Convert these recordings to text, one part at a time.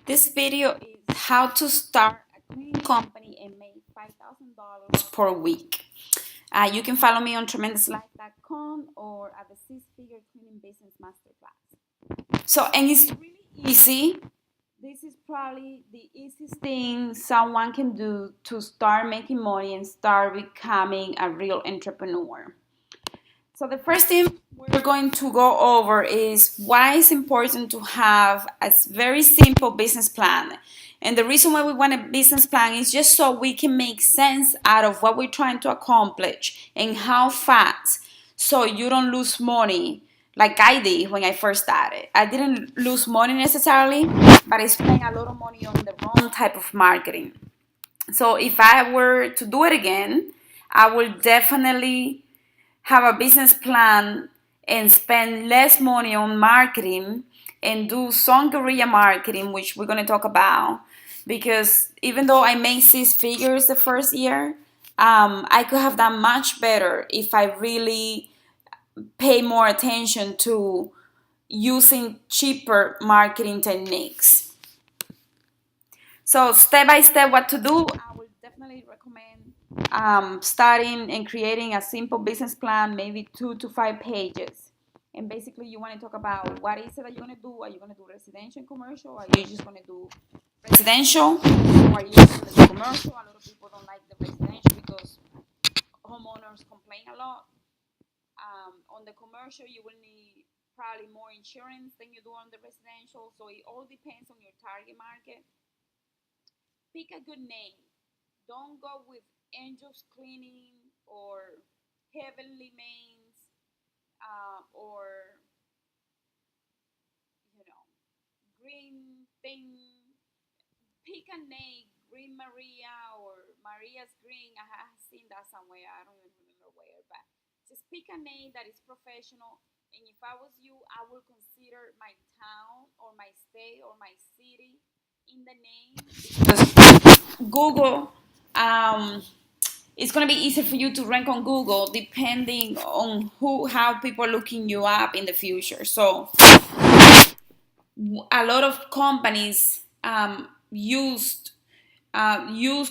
This video is how to start a cleaning company and make $5,000 per week. You can follow me on tremendouslife.com or at the Six Figure Cleaning Business Masterclass. And it's really easy. This is probably the easiest thing someone can do to start making money and start becoming a real entrepreneur. So the first thing we're going to go over is why it's important to have a very simple business plan. And the reason why we want a business plan is just so we can make sense out of what we're trying to accomplish and how fast, so you don't lose money like I did when I first started. I didn't lose money necessarily, but I spent a lot of money on the wrong type of marketing. So if I were to do it again, I would definitely have a business plan and spend less money on marketing and do some guerrilla marketing, which we're going to talk about. Because even though I made six figures the first year, I could have done much better if I really pay more attention to using cheaper marketing techniques. So step by step, what to do, I would definitely recommend starting and creating a simple business plan, maybe 2 to 5 pages. And basically, you want to talk about what is it that you're going to do. Are you going to do residential and commercial? Are you just going to do residential? Or are you just going to do commercial? A lot of people don't like the residential because homeowners complain a lot. On the commercial, you will need probably more insurance than you do on the residential. So it all depends on your target market. Pick a good name. Don't go with Angels Cleaning or Heavenly Mains or you know Green Thing. Pick a name, Green Maria or Maria's Green. I have seen that somewhere. I don't even remember where, but just pick a name that is professional. And if I was you, I would consider my town or my state or my city in the name because Google, it's gonna be easy for you to rank on Google depending on how people are looking you up in the future. So a lot of companies use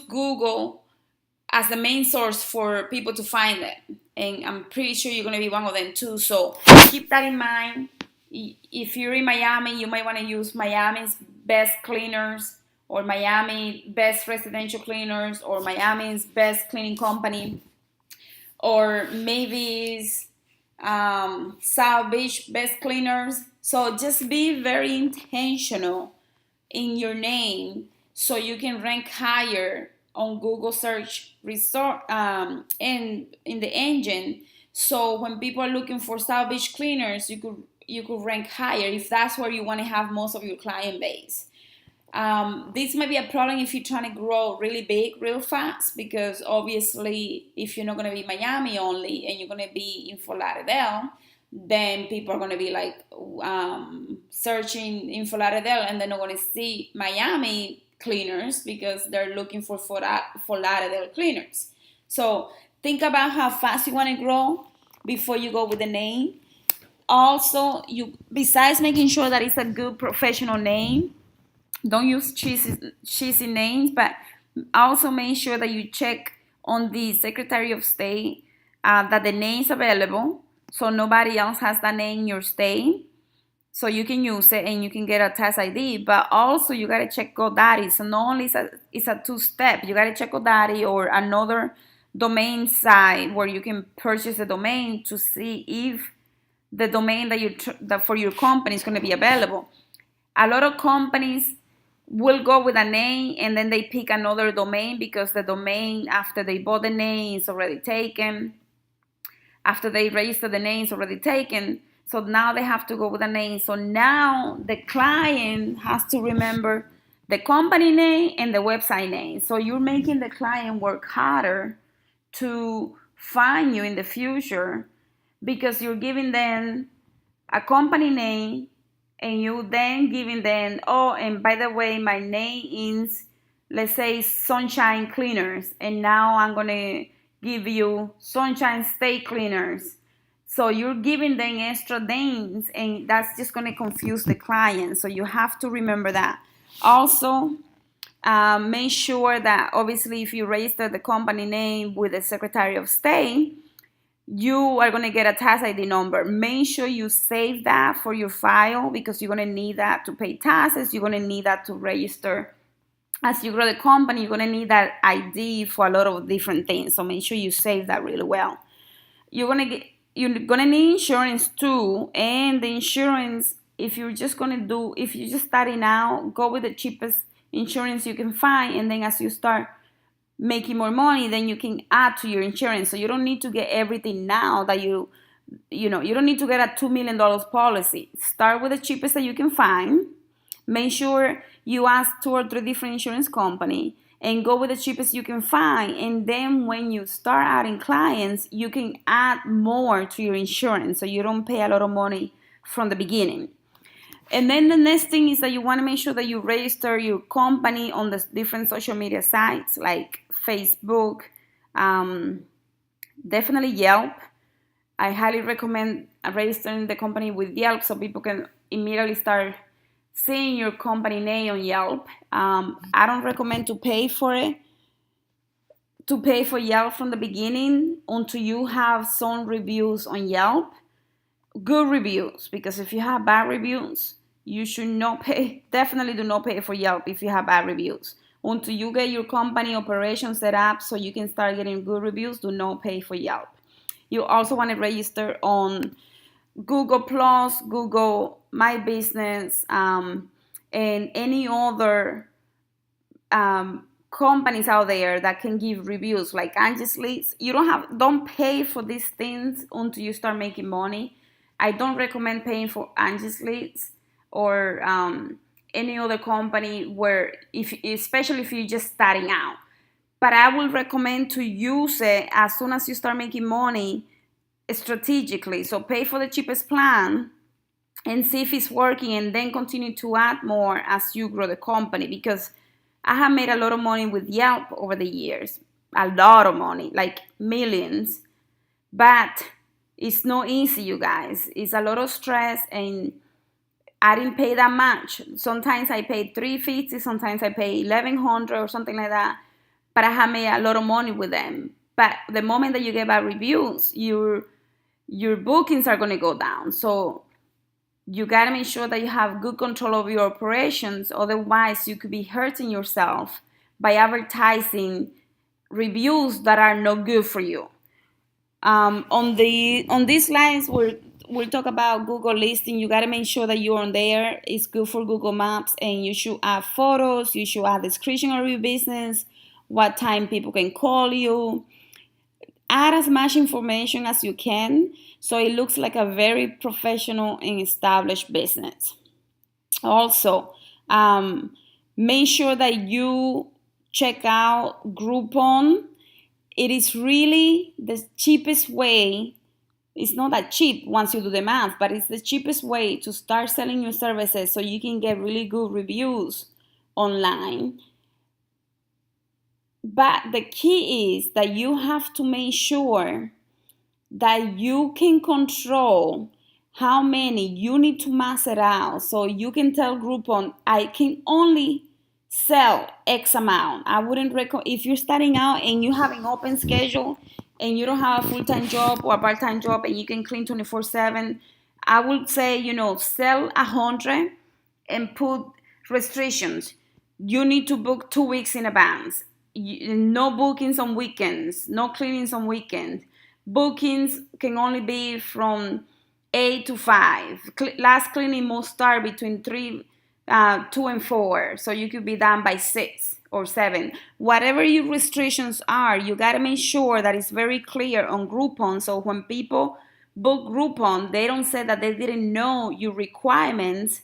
Google as the main source for people to find it, and I'm pretty sure you're gonna be one of them too. So keep that in mind. If you're in Miami, you might want to use Miami's best cleaners or Miami best residential cleaners or Miami's best cleaning company or maybe it's South Beach best cleaners. So just be very intentional in your name so you can rank higher on Google search resort and in the engine. So when people are looking for South Beach cleaners, you could rank higher if that's where you want to have most of your client base. This might be a problem if you're trying to grow really big, real fast, because obviously, if you're not going to be Miami only and you're going to be in Fort Lauderdale, then people are going to be like searching in Fort Lauderdale and they're not going to see Miami cleaners because they're looking for Fort Lauderdale cleaners. So think about how fast you want to grow before you go with the name. Also, besides making sure that it's a good professional name, don't use cheesy names, but also make sure that you check on the Secretary of State that the name is available, so nobody else has that name in your state, so you can use it and you can get a tax ID. But also you gotta check GoDaddy. So not only it's a two-step, you gotta check GoDaddy or another domain site where you can purchase a domain to see if the domain that for your company is going to be available. A lot of companies will go with a name and then they pick another domain because the domain after they bought the name is already taken. After they register the name is already taken. So now they have to go with a name. So now the client has to remember the company name and the website name. So you're making the client work harder to find you in the future because you're giving them a company name and you then giving them, oh, and by the way, my name is, let's say, Sunshine Cleaners, and now I'm going to give you Sunshine State Cleaners. So you're giving them extra names, and that's just going to confuse the client. So you have to remember that. Also, make sure that obviously if you register the company name with the Secretary of State, you are going to get a tax ID number. Make sure you save that for your file because you're going to need that to pay taxes. You're going to need that to register. As you grow the company, you're going to need that ID for a lot of different things. So make sure you save that really well. You're gonna need insurance too, and the insurance, if you're just starting out, go with the cheapest insurance you can find, and then as you start making more money, then you can add to your insurance. So you don't need to get everything now that you don't need to get a $2 million policy. Start with the cheapest that you can find. Make sure you ask 2 or 3 different insurance companies and go with the cheapest you can find. And then when you start adding clients, you can add more to your insurance so you don't pay a lot of money from the beginning. And then the next thing is that you want to make sure that you register your company on the different social media sites like Facebook, definitely Yelp. I highly recommend registering the company with Yelp so people can immediately start seeing your company name on Yelp. I don't recommend to pay for Yelp from the beginning until you have some reviews on Yelp. Good reviews, because if you have bad reviews, you should not pay. Definitely do not pay for Yelp if you have bad reviews. Until you get your company operation set up so you can start getting good reviews, do not pay for Yelp. You also want to register on Google Plus, Google My Business, and any other companies out there that can give reviews like Angie's Leads. Don't pay for these things until you start making money. I don't recommend paying for Angie's Leads or any other company especially if you're just starting out. But I will recommend to use it as soon as you start making money strategically. So pay for the cheapest plan and see if it's working, and then continue to add more as you grow the company, because I have made a lot of money with Yelp over the years. A lot of money, like millions. But it's not easy, you guys. It's a lot of stress, and I didn't pay that much. Sometimes I paid $350, sometimes I pay $1,100 or something like that. But I have made a lot of money with them. But the moment that you get bad reviews, your bookings are going to go down. So you got to make sure that you have good control of your operations. Otherwise, you could be hurting yourself by advertising reviews that are not good for you. On these lines, we'll talk about Google listing. You got to make sure that you're on there. It's good for Google Maps, and you should add photos. You should add description of your business, what time people can call you. Add as much information as you can so it looks like a very professional and established business. Also, make sure that you check out Groupon. It is really the cheapest way. It's not that cheap once you do the math, but it's the cheapest way to start selling your services so you can get really good reviews online. But the key is that you have to make sure that you can control how many you need to max it out. So you can tell Groupon, I can only sell X amount. I wouldn't recommend, if you're starting out and you have an open schedule and you don't have a full-time job or a part-time job and you can clean 24/7, I would say, sell 100 and put restrictions. You need to book 2 weeks in advance. No bookings on weekends, no cleanings on weekends. Bookings can only be from 8 to 5. Last cleaning must start between 2 and 4, so you could be done by 6 or 7. Whatever your restrictions are, you got to make sure that it's very clear on Groupon, so when people book Groupon, they don't say that they didn't know your requirements.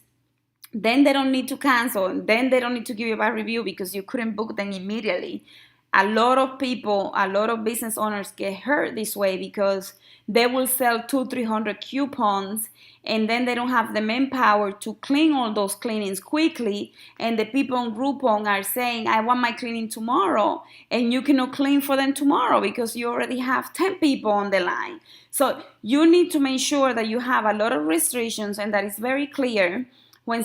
Then they don't need to cancel, and then they don't need to give you a bad review because you couldn't book them immediately. A lot of people, a lot of business owners get hurt this way because they will sell 200-300 coupons, and then they don't have the manpower to clean all those cleanings quickly, and the people on Groupon are saying, I want my cleaning tomorrow, and you cannot clean for them tomorrow because you already have 10 people on the line. So you need to make sure that you have a lot of restrictions and that it's very clear when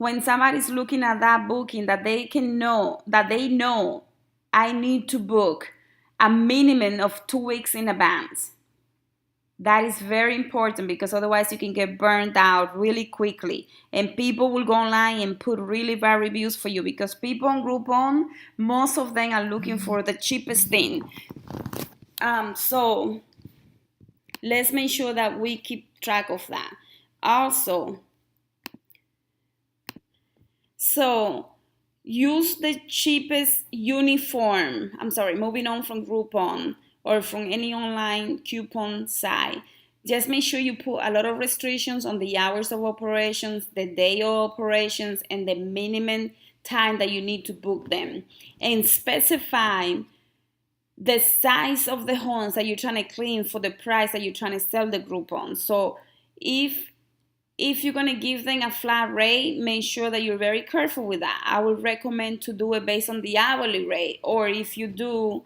when somebody's looking at that booking, that they know I need to book a minimum of 2 weeks in advance. That is very important because otherwise you can get burned out really quickly. And people will go online and put really bad reviews for you because people on Groupon, most of them are looking for the cheapest thing. So let's make sure that we keep track of that. Also, so use the cheapest uniform. Moving on from Groupon or from any online coupon site. Just make sure you put a lot of restrictions on the hours of operations, the day of operations, and the minimum time that you need to book them. And specify the size of the homes that you're trying to clean for the price that you're trying to sell the Groupon. So if you're going to give them a flat rate, make sure that you're very careful with that. I would recommend to do it based on the hourly rate. Or if you do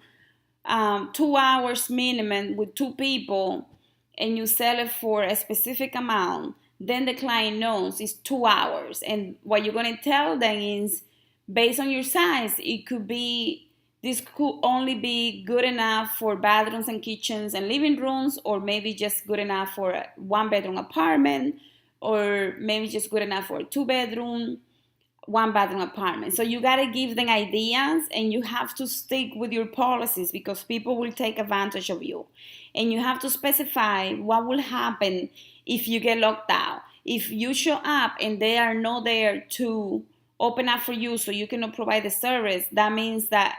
2 hours minimum with 2 people and you sell it for a specific amount, then the client knows it's 2 hours. And what you're going to tell them is, based on your size, this could only be good enough for bathrooms and kitchens and living rooms, or maybe just good enough for a 1-bedroom apartment, or maybe just good enough for a 2-bedroom, 1-bathroom apartment. So you got to give them ideas, and you have to stick with your policies because people will take advantage of you. And you have to specify what will happen if you get locked out. If you show up and they are not there to open up for you so you cannot provide the service, that means that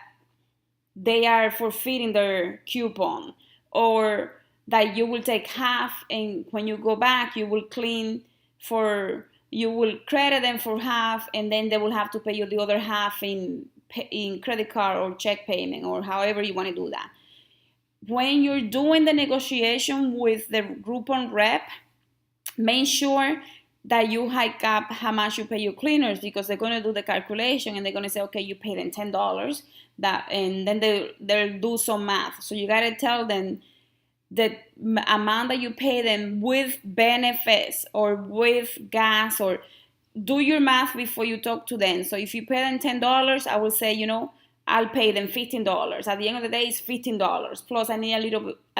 they are forfeiting their coupon, or that you will take half, and when you go back you will credit them for half, and then they will have to pay you the other half in credit card or check payment, or however you want to do that. When you're doing the negotiation with the Groupon rep, make sure that you hike up how much you pay your cleaners, because they're going to do the calculation and they're going to say, okay, you pay them $10, and then they'll do some math. So you got to tell them the amount that you pay them with benefits or with gas, or do your math before you talk to them. So if you pay them $10, I will say, I'll pay them $15. At the end of the day, it's $15 plus I need a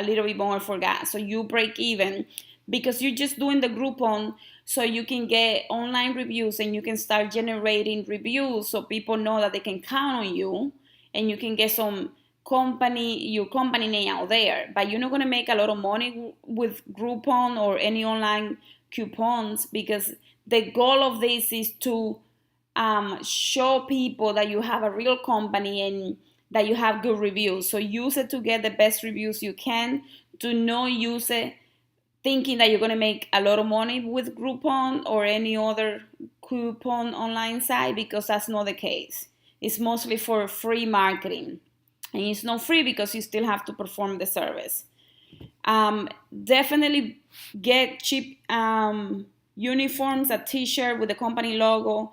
little bit more for gas. So you break even, because you're just doing the Groupon so you can get online reviews and you can start generating reviews so people know that they can count on you, and you can get your company name out there. But you're not going to make a lot of money with Groupon or any online coupons, because the goal of this is to show people that you have a real company and that you have good reviews. So use it to get the best reviews you can. Do not use it thinking that you're going to make a lot of money with Groupon or any other coupon online site, because that's not the case. It's mostly for free marketing, and it's not free because you still have to perform the service. Definitely get cheap uniforms, a t-shirt with the company logo.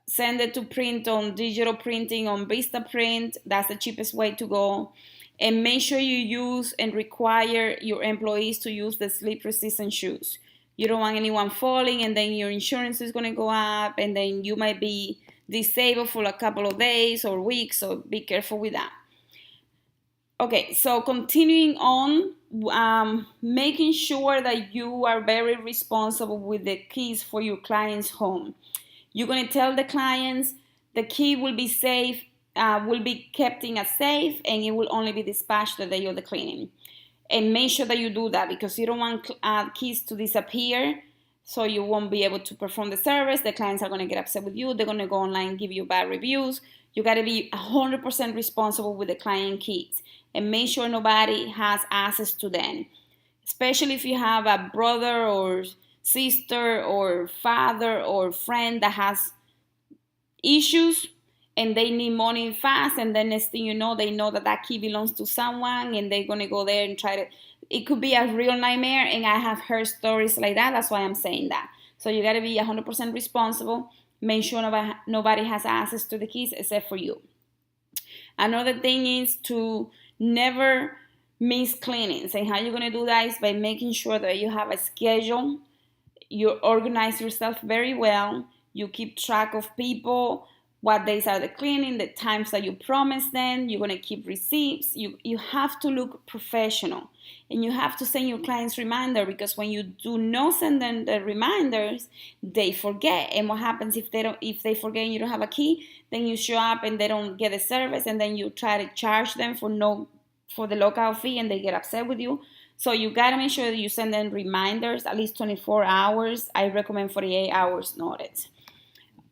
Send it to print on digital printing on Vistaprint. That's the cheapest way to go. And make sure you use and require your employees to use the slip-resistant shoes. You don't want anyone falling, and then your insurance is going to go up, and then you might be disabled for a couple of days or weeks, so be careful with that. Okay, so continuing on, making sure that you are very responsible with the keys for your client's home. You're going to tell the clients the key will be safe, will be kept in a safe, and it will only be dispatched the day of the cleaning. And make sure that you do that, because you don't want keys to disappear, so you won't be able to perform the service. The clients are going to get upset with you. They're going to go online and give you bad reviews. You got to be 100% responsible with the client keys, and make sure nobody has access to them, especially if you have a brother or sister or father or friend that has issues and they need money fast, and then next thing you know, they know that key belongs to someone, and they're going to go there and it could be a real nightmare, and I have heard stories like that. That's why I'm saying that. So you got to be 100% responsible. Make sure nobody has access to the keys except for you. Another thing is to never miss cleanings, and how you're going to do that is by making sure that you have a schedule. You organize yourself very well. You keep track of people, what days are the cleaning, the times that you promised them. You're going to keep receipts. You have to look professional, and you have to send your clients reminder, because when you do not send them the reminders, they forget. And what happens if they forget and you don't have a key? Then you show up and they don't get the service, and then you try to charge them for the lockout fee, and they get upset with you. So you got to make sure that you send them reminders at least 24 hours. I recommend 48 hours notice.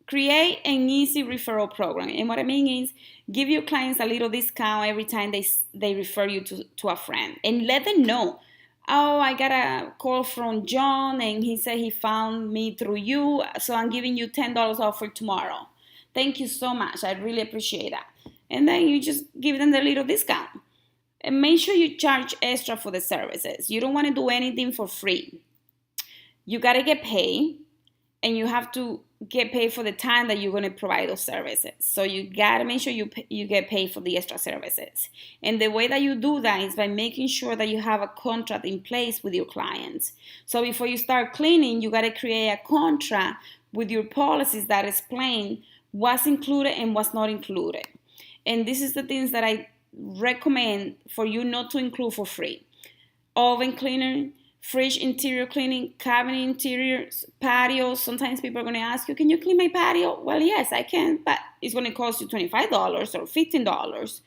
Create an easy referral program. And what I mean is, give your clients a little discount every time they refer you to a friend. And let them know, oh, I got a call from John and he said he found me through you, so I'm giving you $10 off for tomorrow. Thank you so much. I really appreciate that. And then you just give them the little discount. And make sure you charge extra for the services. You don't want to do anything for free. You got to get paid, and you have to get paid for the time that you're going to provide those services. So you got to make sure you get paid for the extra services. And the way that you do that is by making sure that you have a contract in place with your clients. So before you start cleaning, you got to create a contract with your policies that explain what's included and what's not included. And this is the things that I recommend for you not to include for free. Oven cleaner, fridge interior cleaning, cabinet interiors, patios. Sometimes people are going to ask you, can you clean my patio? Well, yes, I can, but it's going to cost you $25 or $15.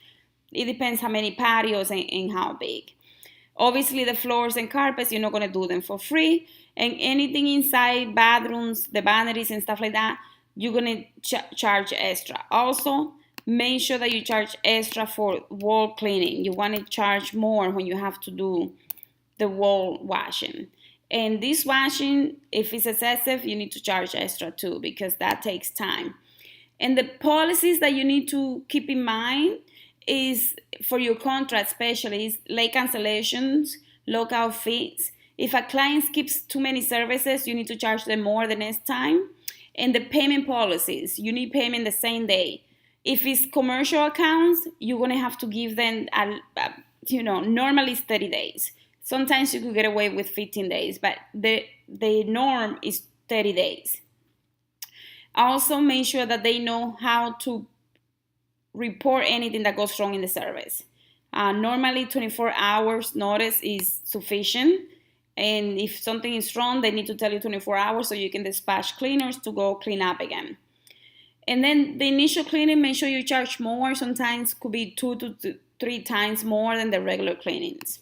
It depends how many patios and how big. Obviously, the floors and carpets, you're not going to do them for free. And anything inside bathrooms, the vanities and stuff like that, you're going to charge extra. Also, make sure that you charge extra for wall cleaning. You want to charge more when you have to do the wall washing. And this washing, if it's excessive, you need to charge extra too, because that takes time. And the policies that you need to keep in mind is for your contract, especially, is late cancellations, lockout fees. If a client skips too many services, you need to charge them more the next time. And the payment policies, you need payment the same day. If it's commercial accounts, you're going to have to give them, normally it's 30 days. Sometimes you could get away with 15 days, but the norm is 30 days. Also, make sure that they know how to report anything that goes wrong in the service. Normally, 24 hours notice is sufficient. And if something is wrong, they need to tell you 24 hours so you can dispatch cleaners to go clean up again. And then the initial cleaning, make sure you charge more. Sometimes could be 2 to 3 times more than the regular cleanings.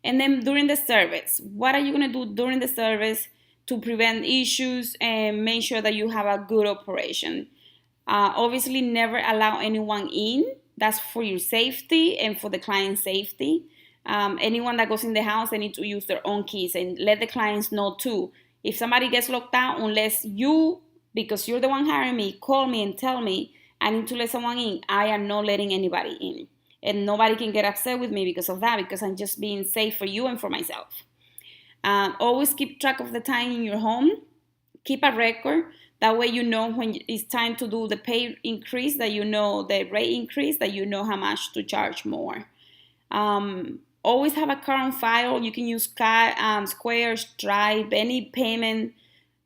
And then during the service, what are you going to do during the service to prevent issues and make sure that you have a good operation? Obviously, never allow anyone in. That's for your safety and for the client's safety. Anyone that goes in the house, they need to use their own keys, and let the clients know too. If somebody gets locked out, unless you, because you're the one hiring me, call me and tell me I need to let someone in, I am not letting anybody in. And nobody can get upset with me because of that, because I'm just being safe for you and for myself. Always keep track of the time in your home. Keep a record. That way you know when it's time to do the pay increase, that you know the rate increase, that you know how much to charge more. Always have a current file. You can use Square, Stripe, any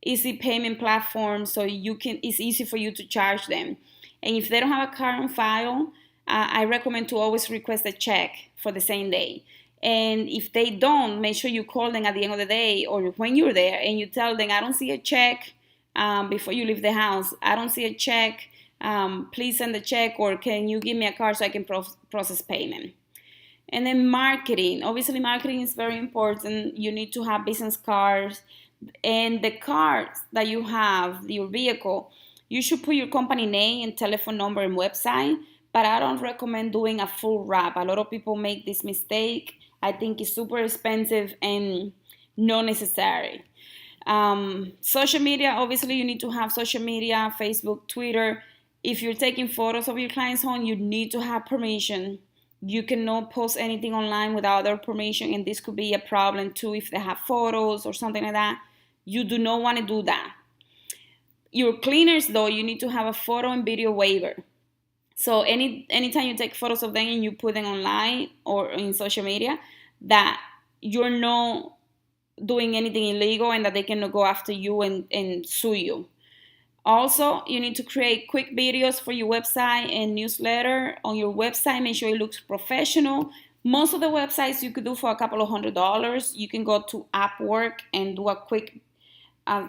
easy payment platform, so it's easy for you to charge them. And if they don't have a current file, I recommend to always request a check for the same day. And if they don't, make sure you call them at the end of the day or when you're there and you tell them, I don't see a check before you leave the house. I don't see a check. Please send a check, or can you give me a card so I can process payment? And then marketing. Obviously, marketing is very important. You need to have business cards. And the cards that you have, your vehicle, you should put your company name and telephone number and website. But I don't recommend doing a full wrap. A lot of people make this mistake. I think it's super expensive and not necessary. Social media, obviously you need to have social media, Facebook, Twitter. If you're taking photos of your client's home, you need to have permission. You cannot post anything online without their permission, and this could be a problem too if they have photos or something like that. You do not want to do that. Your cleaners, though, you need to have a photo and video waiver. So anytime you take photos of them and you put them online or in social media, that you're not doing anything illegal and that they cannot go after you and sue you. Also, you need to create quick videos for your website and newsletter on your website. Make sure it looks professional. Most of the websites you could do for a couple of $100. You can go to Upwork and do a quick uh,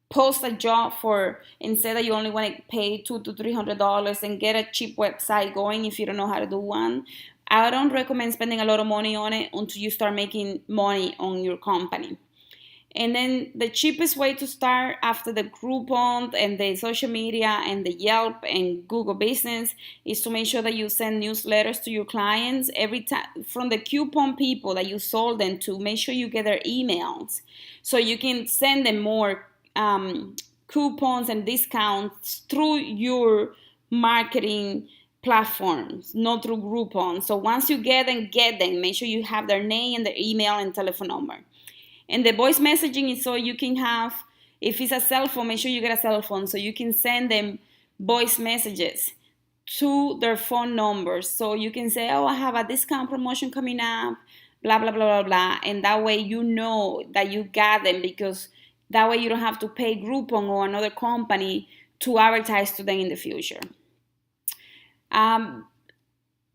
post a job for, instead that you only want to pay $200 to $300 and get a cheap website going if you don't know how to do one. I don't recommend spending a lot of money on it until you start making money on your company. And then the cheapest way to start after the Groupon and the social media and the Yelp and Google Business is to make sure that you send newsletters to your clients every time from the coupon people that you sold them to. Make sure you get their emails so you can send them more coupons and discounts through your marketing platforms, not through Groupon. So once you get them, make sure you have their name and their email and telephone number. And the voice messaging is so you can have, if it's a cell phone, make sure you get a cell phone so you can send them voice messages to their phone numbers. So you can say, oh, I have a discount promotion coming up, blah, blah, blah, blah, blah. And that way you know that you got them, because that way you don't have to pay Groupon or another company to advertise to them in the future.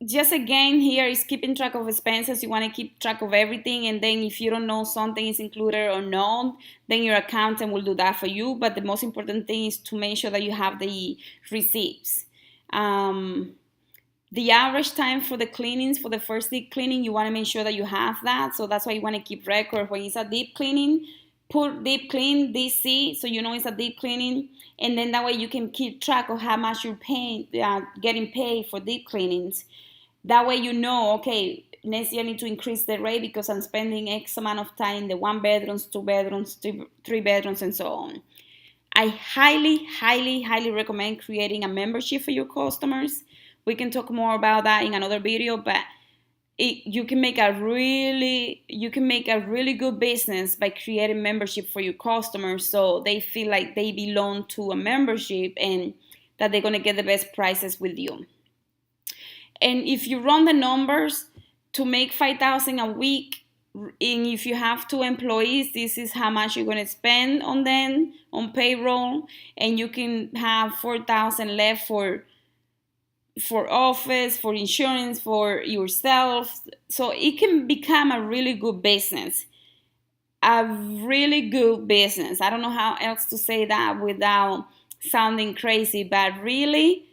Just again, here is keeping track of expenses. You want to keep track of everything, and then if you don't know something is included or not, then your accountant will do that for you. But the most important thing is to make sure that you have the receipts. The average time for the cleanings, for the first deep cleaning, you want to make sure that you have that. So that's why you want to keep record. When it's a deep cleaning, put deep clean DC, so you know it's a deep cleaning, and then that way you can keep track of how much you're paying, getting paid for deep cleanings. That way you know, okay, next year I need to increase the rate because I'm spending X amount of time in the 1 bedrooms, 2 bedrooms, 3 bedrooms, and so on. I highly, highly, highly recommend creating a membership for your customers. We can talk more about that in another video, but you can make a really good business by creating membership for your customers, so they feel like they belong to a membership and that they're going to get the best prices with you. And if you run the numbers to make $5,000 a week, and if you have 2 employees, this is how much you're going to spend on them on payroll, and you can have $4,000 left for office, for insurance, for yourself. So it can become a really good business. A really good business. I don't know how else to say that without sounding crazy, but really,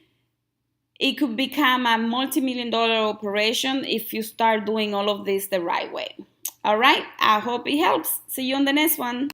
it could become a multi-million-dollar operation if you start doing all of this the right way. All right, I hope it helps. See you on the next one.